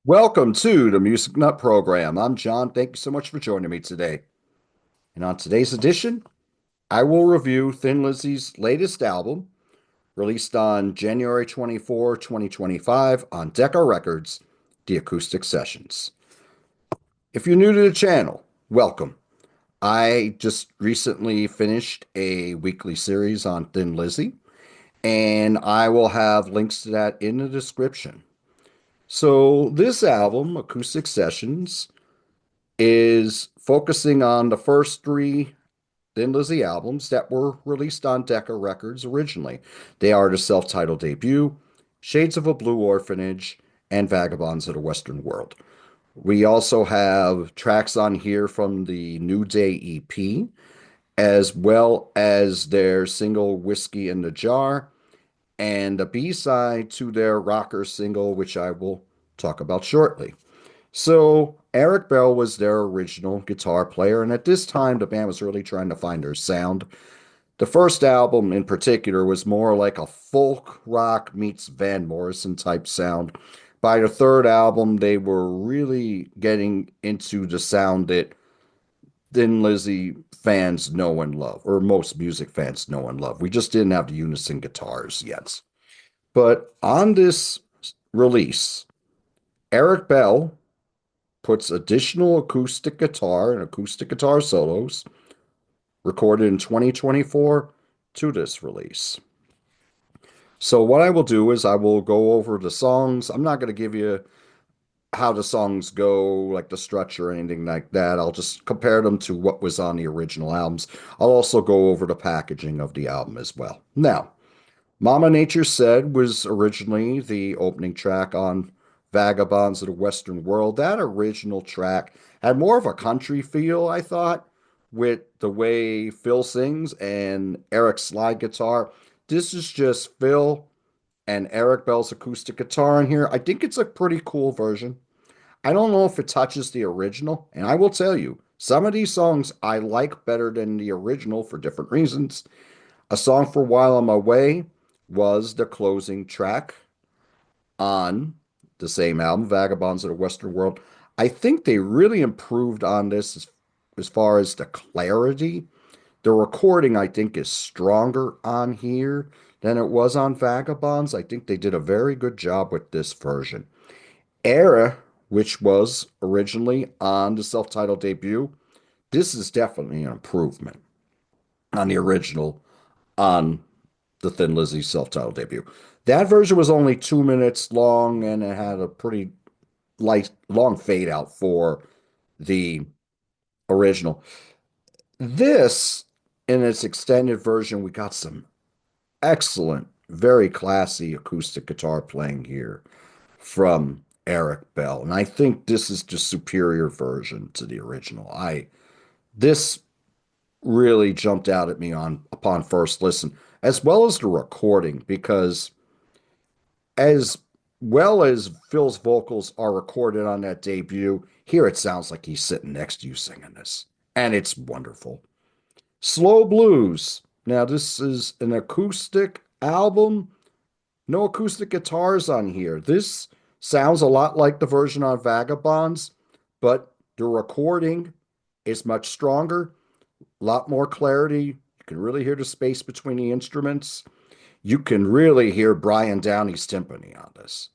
Welcome to the Music Nut Program. I'm John. Thank you so much for joining me today. And on today's edition, I will review Thin Lizzy's latest album, released on January 24, 2025, on Decca Records, The Acoustic Sessions. If you're new to the channel, welcome. I just recently finished a weekly series on Thin Lizzy, and I will have links to that in the description. So, this album, Acoustic Sessions, is focusing on the first three Thin Lizzy albums that were released on Decca Records originally. They are the self-titled debut, Shades of a Blue Orphanage, and Vagabonds of the Western World. We also have tracks on here from the New Day EP, as well as their single Whiskey in the Jar, and a B-side to their rocker single, which I will talk about shortly. So Eric Bell was their original guitar player, and at this time, the band was really trying to find their sound. The first album in particular was more like a folk rock meets Van Morrison type sound. By the third album, they were really getting into the sound that Thin Lizzy fans know and love, or most music fans know and love. We just didn't have the unison guitars yet. But on this release, Eric Bell puts additional acoustic guitar and acoustic guitar solos recorded in 2024 to this release. So what I will do is I will go over the songs. I'm not going to give you how the songs go, like the structure or anything like that. I'll just compare them to what was on the original albums. I'll also go over the packaging of the album as well. Now, Mama Nature Said was originally the opening track on Vagabonds of the Western World. That original track had more of a country feel, I thought, with the way Phil sings and Eric's slide guitar. This is just Phil and Eric Bell's acoustic guitar in here. I think it's a pretty cool version. I don't know if it touches the original, and I will tell you, some of these songs I like better than the original for different reasons. A song for While I'm Away was the closing track on the same album, Vagabonds of the Western World. I think they really improved on this as far as the clarity. The recording, I think, is stronger on here than it was on Vagabonds. I think they did a very good job with this version. Era, which was originally on the self-titled debut, this is definitely an improvement on the original on the Thin Lizzy self-titled debut. That version was only 2 minutes long and it had a pretty light, long fade out for the original. This, in its extended version, we got some excellent, very classy acoustic guitar playing here from Eric Bell. And I think this is the superior version to the original. This really jumped out at me on upon first listen, as well as the recording, because as well as Phil's vocals are recorded on that debut, here it sounds like he's sitting next to you singing this. And it's wonderful. Slow Blues. Now, this is an acoustic album. No acoustic guitars on here. This sounds a lot like the version on Vagabonds, but the recording is much stronger, a lot more clarity. You can really hear the space between the instruments. You can really hear Brian Downey's timpani on this.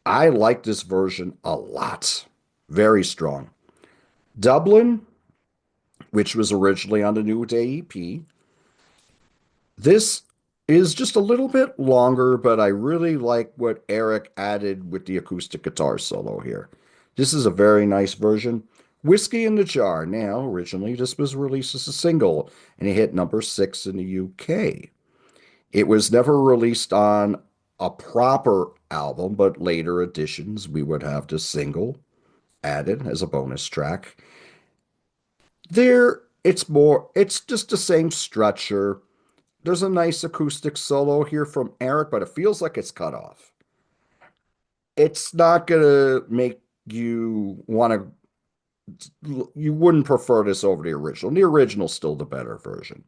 I like this version a lot. Very strong. Dublin, which was originally on the New Day EP. This is just a little bit longer, but I really like what Eric added with the acoustic guitar solo here. This is a very nice version. Whiskey in the Jar. Now, originally, this was released as a single, and it hit number 6 in the UK. It was never released on a proper album, but later editions, we would have the single added as a bonus track. It's just the same structure. There's a nice acoustic solo here from Eric, but it feels like it's cut off. It's not gonna make you want you wouldn't prefer this over the original. The original's still the better version,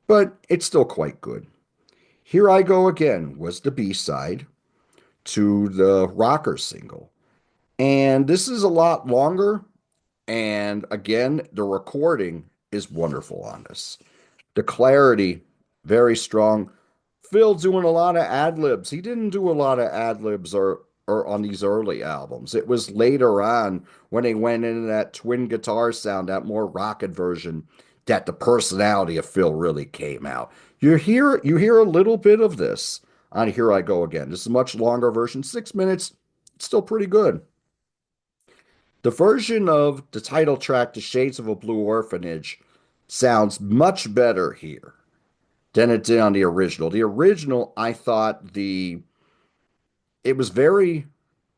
but it's still quite good. Here I Go Again was the B-side to the rocker single. And this is a lot longer. And again, the recording is wonderful on this. The clarity, very strong. Phil doing a lot of ad libs. He didn't do a lot of ad libs or on these early albums. It was later on when they went into that twin guitar sound, that more rocket version, that the personality of Phil really came out. You hear a little bit of this on Here I Go Again. This is a much longer version, 6 minutes. It's still pretty good. The version of the title track, The Shades of a Blue Orphanage, sounds much better here than it did on the original. The original, I thought it was very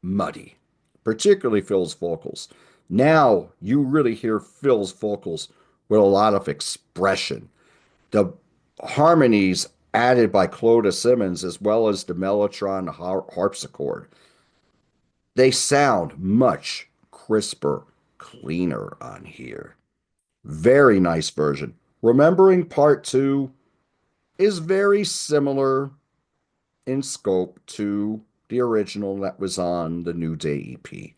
muddy, particularly Phil's vocals. Now you really hear Phil's vocals with a lot of expression. The harmonies added by Clodagh Simmons, as well as the Mellotron harpsichord, they sound much crisper, cleaner on here. Very nice version. Remembering Part 2 is very similar in scope to the original that was on the New Day EP. It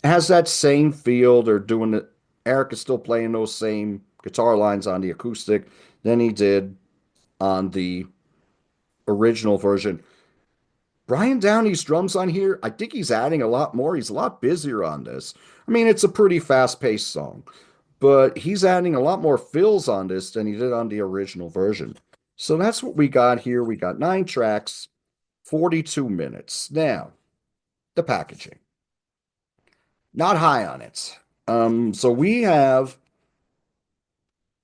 has that same feel. They're doing it. Eric is still playing those same guitar lines on the acoustic than he did on the original version. Brian Downey's drums on here, I think he's adding a lot more. He's a lot busier on this. I mean, it's a pretty fast-paced song, but he's adding a lot more fills on this than he did on the original version. So that's what we got here. We got 9 tracks, 42 minutes. Now, the packaging. Not high on it. So we have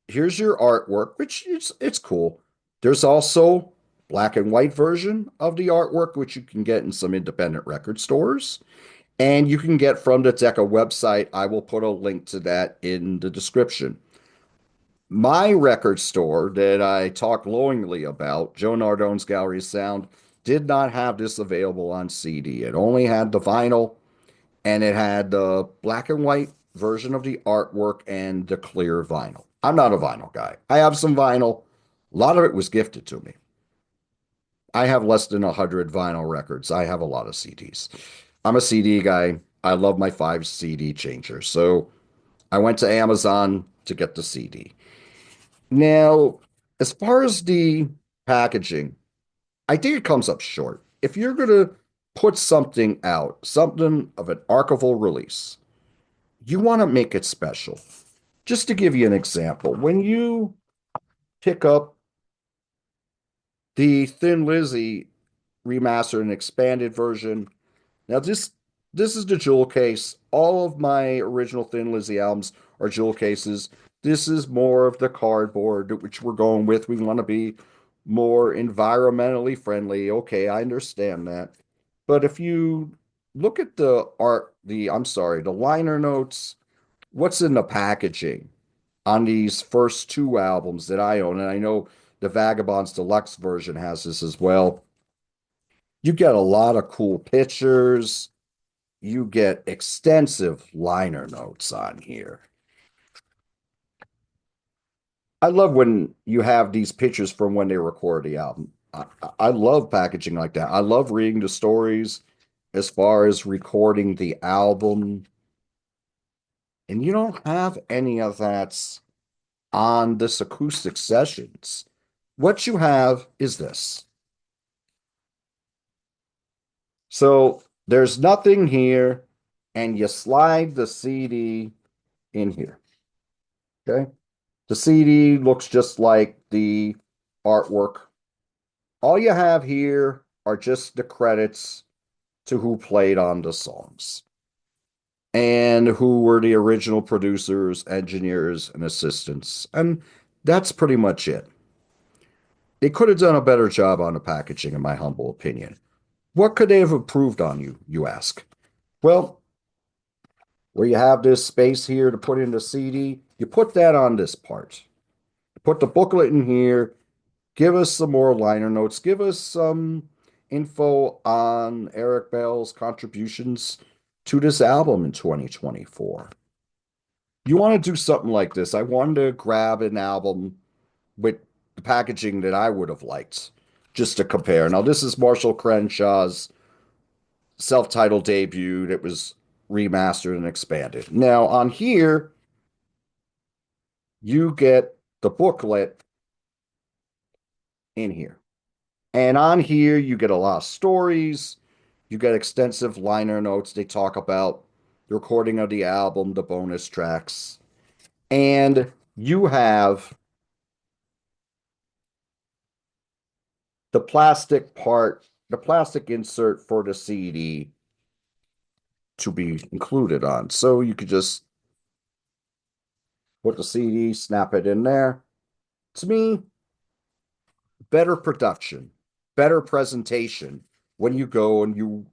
here's your artwork, which is it's cool. There's also black and white version of the artwork, which you can get in some independent record stores. And you can get from the Decca website. I will put a link to that in the description. My record store that I talk glowingly about, Joe Nardone's Gallery of Sound, did not have this available on CD. It only had the vinyl and it had the black and white version of the artwork and the clear vinyl. I'm not a vinyl guy. I have some vinyl. A lot of it was gifted to me. I have less than 100 vinyl records. I have a lot of CDs. I'm a CD guy. I love my 5 CD changer. So I went to Amazon to get the CD. Now, as far as the packaging, I think it comes up short. If you're going to put something out, something of an archival release, you want to make it special. Just to give you an example, when you pick up the Thin Lizzy remastered and expanded version, now this is the jewel case. All of my original Thin Lizzy albums are jewel cases. This is more of the cardboard, which we're going with. We want to be more environmentally friendly. Okay, I understand that. But if you look at the art, I'm sorry, the liner notes, what's in the packaging on these first 2 albums that I own, and I know the Vagabonds Deluxe version has this as well. You get a lot of cool pictures. You get extensive liner notes on here. I love when you have these pictures from when they record the album. I love packaging like that. I love reading the stories as far as recording the album. And you don't have any of that on this acoustic sessions. What you have is this. So there's nothing here, and you slide the CD in here. Okay. The CD looks just like the artwork. All you have here are just the credits to who played on the songs and who were the original producers, engineers, and assistants. And that's pretty much it. They could have done a better job on the packaging, in my humble opinion. What could they have improved on, you ask? Well, where you have this space here to put in the CD, you put that on this part. Put the booklet in here. Give us some more liner notes. Give us some info on Eric Bell's contributions to this album in 2024. You want to do something like this. I wanted to grab an album with the packaging that I would have liked just to compare. Now, this is Marshall Crenshaw's self-titled debuted. It was remastered and expanded. Now, on here, you get the booklet in here. And on here, you get a lot of stories. You get extensive liner notes. They talk about the recording of the album, the bonus tracks. And you have the plastic part, the plastic insert for the CD to be included on. So you could just put the CD, snap it in there. To me, better production, better presentation when you go and you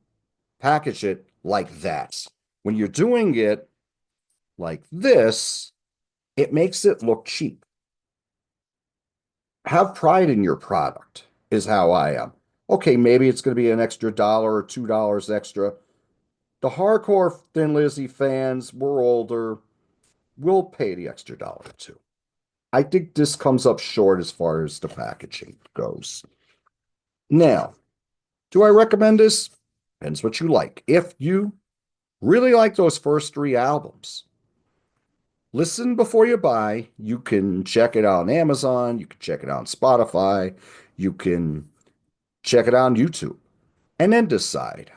package it like that. When you're doing it like this, it makes it look cheap. Have pride in your product, is how I am. Okay, maybe it's going to be an extra dollar or $2 extra. The hardcore Thin Lizzy fans, we're older, we'll pay the extra dollar or two. I think this comes up short as far as the packaging goes. Now, do I recommend this? Depends what you like. If you really like those first three albums, listen before you buy. You can check it out on Amazon. You can check it out on Spotify. You can check it out on YouTube and then decide.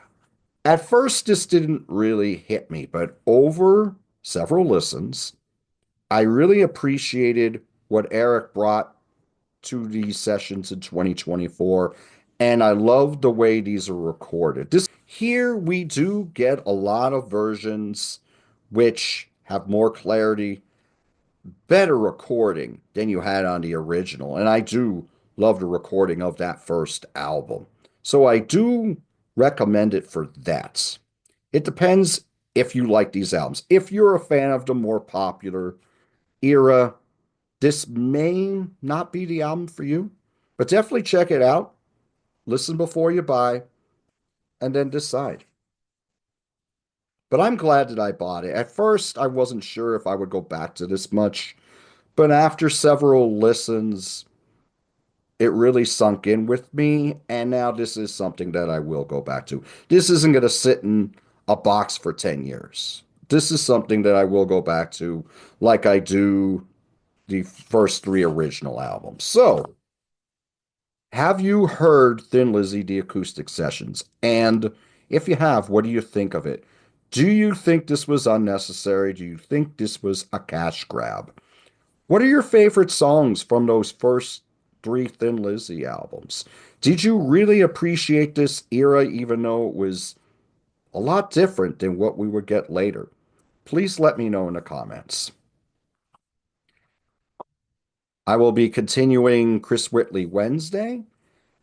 At first, this didn't really hit me, but over several listens, I really appreciated what Eric brought to these sessions in 2024, and I love the way these are recorded. This here we do get a lot of versions which have more clarity, better recording than you had on the original, and I do love the recording of that first album. So I do recommend it for that. It depends if you like these albums. If you're a fan of the more popular era, this may not be the album for you, but definitely check it out. Listen before you buy, and then decide. But I'm glad that I bought it. At first, I wasn't sure if I would go back to this much, but after several listens, it really sunk in with me, and now this is something that I will go back to. This isn't going to sit in a box for 10 years. This is something that I will go back to like I do the first three original albums. So, have you heard Thin Lizzy, the Acoustic Sessions? And if you have, what do you think of it? Do you think this was unnecessary? Do you think this was a cash grab? What are your favorite songs from those first three Thin Lizzy albums? Did you really appreciate this era, even though it was a lot different than what we would get later? Please let me know in the comments. I will be continuing Chris Whitley Wednesday.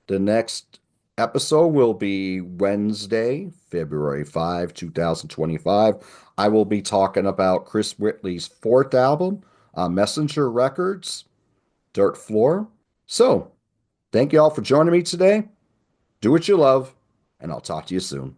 The next episode will be Wednesday, February 5, 2025. I will be talking about Chris Whitley's fourth album, Messenger Records, Dirt Floor. So, thank you all for joining me today. Do what you love, and I'll talk to you soon.